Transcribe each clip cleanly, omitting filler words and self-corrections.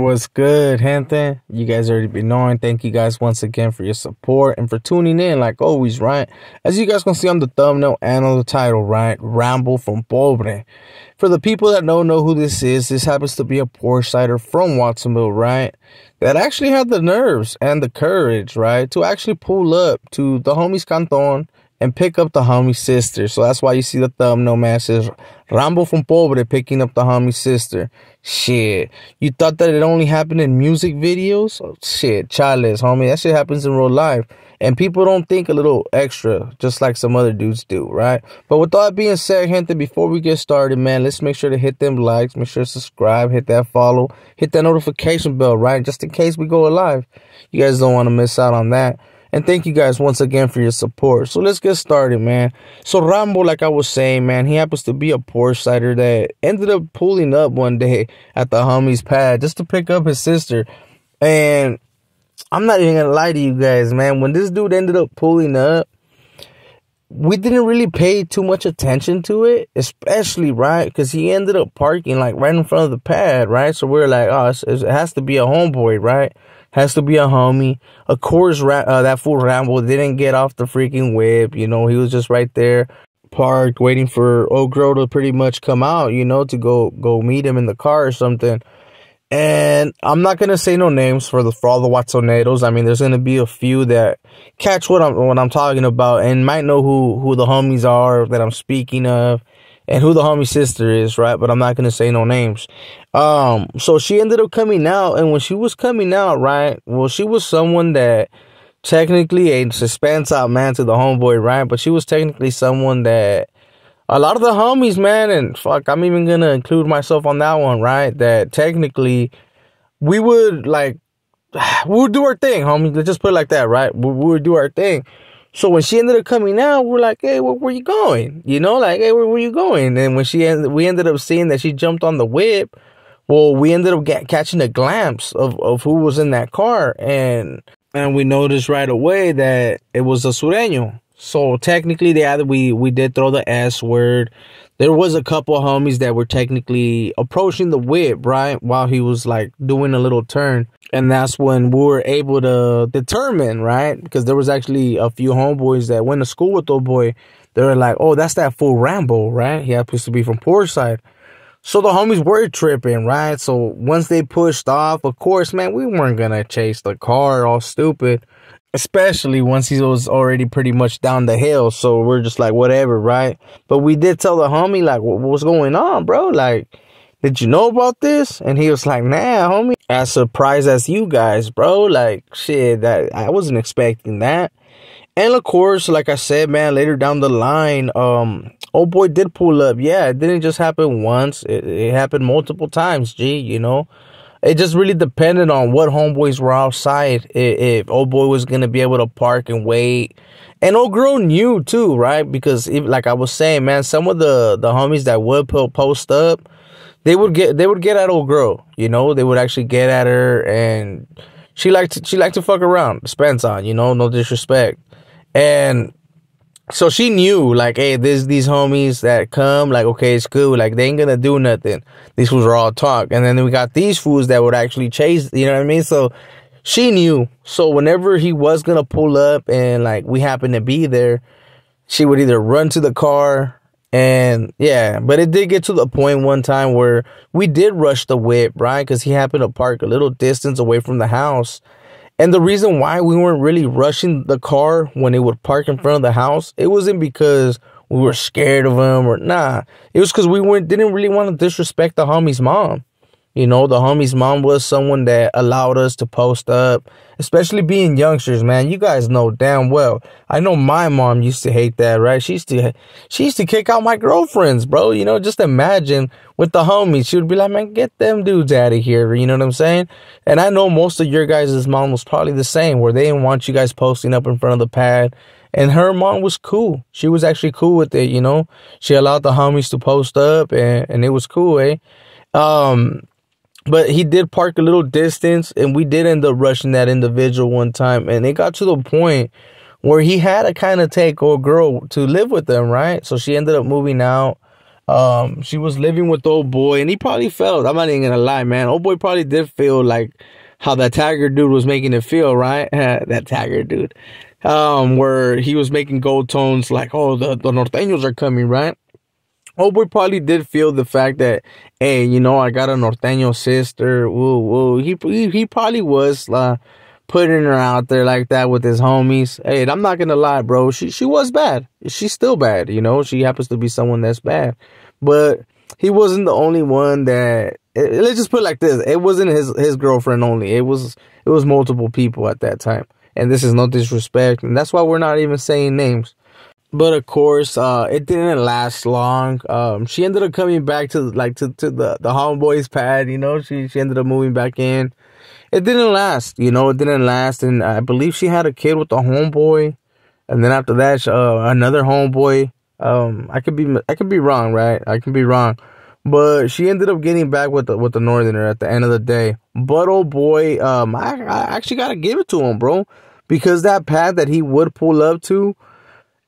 What's good, gente? You guys already been knowing. Thank you guys once again for your support and for tuning in like always, right? As you guys can see on the thumbnail and on the title, right? Rambo from Pobre. For the people that don't know who this happens to be a Porsche sider from Watsonville, right? That actually had the nerves and the courage, right? To actually pull up to the homie's canton and pick up the homie's sister. So that's why you see the thumbnail, man. It says Rambo from Pobre picking up the homie's sister. Shit. You thought that it only happened in music videos? Oh, shit. Chales, homie. That shit happens in real life. And people don't think a little extra, just like some other dudes do, right? But with all that being said, gente, before we get started, man, let's make sure to hit them likes, make sure to subscribe, hit that follow, hit that notification bell, right? Just in case we go live. You guys don't want to miss out on that. And thank you guys once again for your support. So let's get started, man. So Rambo, like I was saying, man, he happens to be a Porsche sider that ended up pulling up one day at the homie's pad just to pick up his sister. And I'm not even gonna lie to you guys, man. When this dude ended up pulling up, we didn't really pay too much attention to it, especially, right? Because he ended up parking like right in front of the pad, right? So we're like, oh, it has to be a homeboy, right? Has to be a homie. Of course, that fool Rambo didn't get off the freaking whip. You know, he was just right there, parked, waiting for old girl to pretty much come out, you know, to go meet him in the car or something. And I'm not gonna say no names for all the Watsoneros. I mean, there's gonna be a few that catch what I'm talking about and might know who the homies are that I'm speaking of, and who the homie's sister is, right? But I'm not gonna say no names. So she ended up coming out, and when she was coming out, right? Well, she was someone that technically a suspense out, man, to the homeboy, right? But she was technically someone that a lot of the homies, man, and fuck, I'm even gonna include myself on that one, right? That technically we would do our thing, homie. Let's just put it like that, right? We would do our thing. So when she ended up coming out, we're like, hey, where you going? You know, like, hey, where you going? And when we ended up seeing that she jumped on the whip, well, we ended up catching a glimpse of who was in that car. And we noticed right away that it was a Sureño. So technically, we did throw the S word. There was a couple of homies that were technically approaching the whip, right, while he was like doing a little turn. And that's when we were able to determine, right, because there was actually a few homeboys that went to school with old boy. They were like, oh, that's that fool Rambo, right? He happens to be from Porsche side. So the homies were tripping, right? So once they pushed off, of course, man, we weren't going to chase the car all stupid. Especially once he was already pretty much down the hill. So we're just like, whatever, right? But we did tell the homie, like, what's going on, bro? Like, did you know about this? And he was like, nah, homie. As surprised as you guys, bro. Like, shit, that I wasn't expecting that. And of course, like I said, man, later down the line, old boy did pull up. Yeah, it didn't just happen once. It happened multiple times, G, you know? It just really depended on what homeboys were outside. If old boy was going to be able to park and wait. And old girl knew too, right? Because like I was saying, man, some of the homies that would post up, they would get at old girl, you know? They would actually get at her, and she liked to fuck around, Spence on, you know, no disrespect. And so she knew, like, hey, these homies that come, like, okay, it's cool. Like, they ain't gonna do nothing. These fools are all talk. And then we got these fools that would actually chase, you know what I mean? So she knew. So whenever he was gonna pull up and, like, we happened to be there, she would either run to the car and, yeah. But it did get to the point one time where we did rush the whip, right? Because he happened to park a little distance away from the house. And the reason why we weren't really rushing the car when it would park in front of the house, it wasn't because we were scared of him or nah. It was because we didn't really want to disrespect the homie's mom. You know, the homie's mom was someone that allowed us to post up, especially being youngsters, man. You guys know damn well. I know my mom used to hate that, right? She used to kick out my girlfriends, bro. You know, just imagine with the homies. She would be like, man, get them dudes out of here. You know what I'm saying? And I know most of your guys' mom was probably the same, where they didn't want you guys posting up in front of the pad. And her mom was cool. She was actually cool with it, you know. She allowed the homies to post up, and it was cool, eh? But he did park a little distance, and we did end up rushing that individual one time. And it got to the point where he had to kind of take old girl to live with them, right? So she ended up moving out. She was living with old boy, and he probably felt, I'm not even gonna lie, man. Old boy probably did feel like how that Tiger dude was making it feel, right? That Tiger dude. Where he was making gold tones like, oh, the norteños are coming, right? Oh, boy probably did feel the fact that, hey, you know, I got a norteño sister. Woo, woo. He probably was putting her out there like that with his homies. Hey, I'm not gonna lie, bro. She was bad. She's still bad, you know. She happens to be someone that's bad, but he wasn't the only one that. Let's just put it like this: it wasn't his girlfriend only. It was multiple people at that time. And this is no disrespect, and that's why we're not even saying names. But of course, it didn't last long. She ended up coming back to the homeboys pad. You know, she ended up moving back in. It didn't last. You know, it didn't last, and I believe she had a kid with the homeboy, and then after that, another homeboy. I could be wrong, right? I can be wrong. But she ended up getting back with the northerner at the end of the day. But oh boy, I actually gotta give it to him, bro. Because that pad that he would pull up to,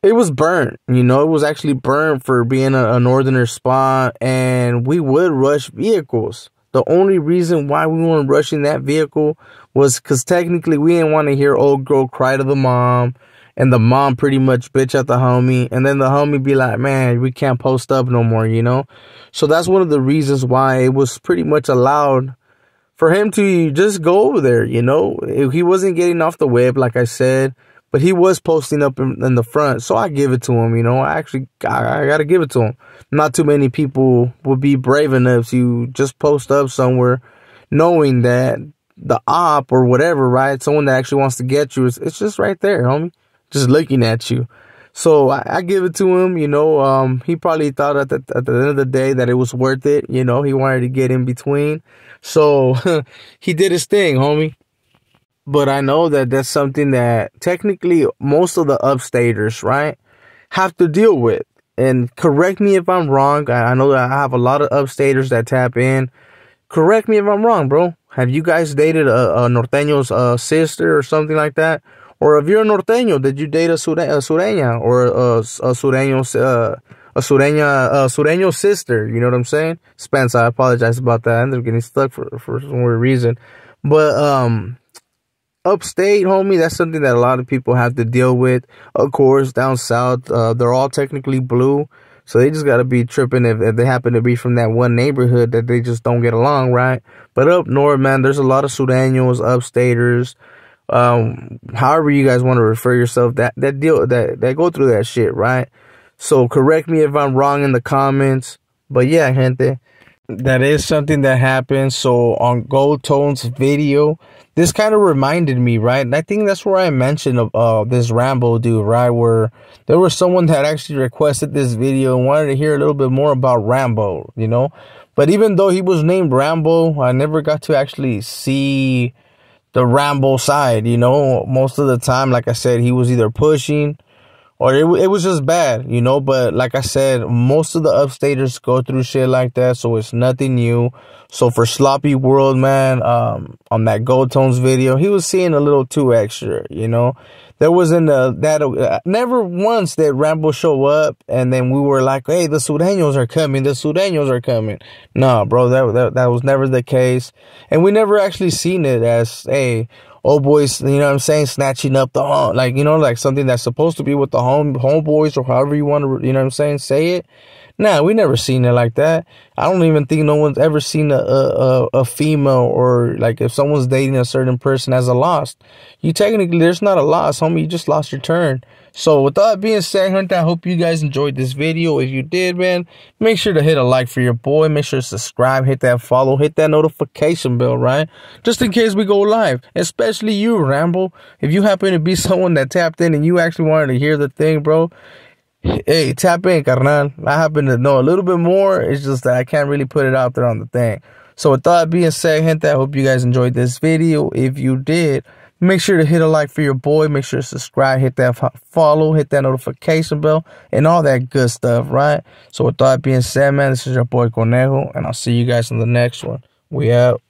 it was burnt. You know, it was actually burnt for being a northerner spot. And we would rush vehicles. The only reason why we weren't rushing that vehicle was because technically we didn't want to hear old girl cry to the mom. And the mom pretty much bitch at the homie. And then the homie be like, man, we can't post up no more, you know. So that's one of the reasons why it was pretty much allowed for him to just go over there, you know. He wasn't getting off the whip, like I said, but he was posting up in the front. So I give it to him, you know. I got to give it to him. Not too many people would be brave enough to just post up somewhere knowing that the op or whatever, right, someone that actually wants to get you, it's just right there, homie, just looking at you. So I give it to him, you know. He probably thought at the end of the day that it was worth it, you know. He wanted to get in between. So he did his thing, homie. But I know that that's something that technically most of the upstaters, right, have to deal with. And correct me if I'm wrong. I know that I have a lot of upstaters that tap in. Correct me if I'm wrong, bro. Have you guys dated a norteño's sister or something like that? Or if you're a norteño, did you date a sureña or a sureño sister? You know what I'm saying? Spence, I apologize about that. I ended up getting stuck for some weird reason. But upstate, homie, that's something that a lot of people have to deal with. Of course, down south, they're all technically blue. So they just got to be tripping if they happen to be from that one neighborhood that they just don't get along, right? But up north, man, there's a lot of sureños, upstaters. However you guys want to refer yourself, that go through that shit, right? So correct me if I'm wrong in the comments, but yeah, gente, that is something that happened. So on Gold Tone's video, this kind of reminded me, right? And I think that's where I mentioned this Rambo dude, right? Where there was someone that actually requested this video and wanted to hear a little bit more about Rambo, you know? But even though he was named Rambo, I never got to actually see the Rambo side, you know. Most of the time, like I said, he was either pushing or it was just bad, you know. But like I said, most of the upstaters go through shit like that, so it's nothing new. So for Sloppy World, man, on that Gold Tones video, he was seeing a little too extra, you know. There wasn't never once did Rambo show up and then we were like, hey, the sureños are coming, the sureños are coming. No, bro, that was never the case. And we never actually seen it as, hey, old boys, you know what I'm saying, snatching up the home, like, you know, like something that's supposed to be with the homeboys or however you want to, you know what I'm saying, say it. Nah, we never seen it like that. I don't even think no one's ever seen a female, or like if someone's dating a certain person as a loss. You technically, there's not a loss, homie. You just lost your turn. So with that being said, Hunter, I hope you guys enjoyed this video. If you did, man, make sure to hit a like for your boy. Make sure to subscribe, hit that follow, hit that notification bell, right? Just in case we go live. Especially you, Rambo. If you happen to be someone that tapped in and you actually wanted to hear the thing, bro, hey, tap in, carnal. I happen to know a little bit more. It's just that I can't really put it out there on the thing. So with that being said, gente, I hope you guys enjoyed this video. If you did, make sure to hit a like for your boy. Make sure to subscribe, hit that follow, hit that notification bell, and all that good stuff, right? So with that being said, man, this is your boy Conejo, and I'll see you guys in the next one. We out.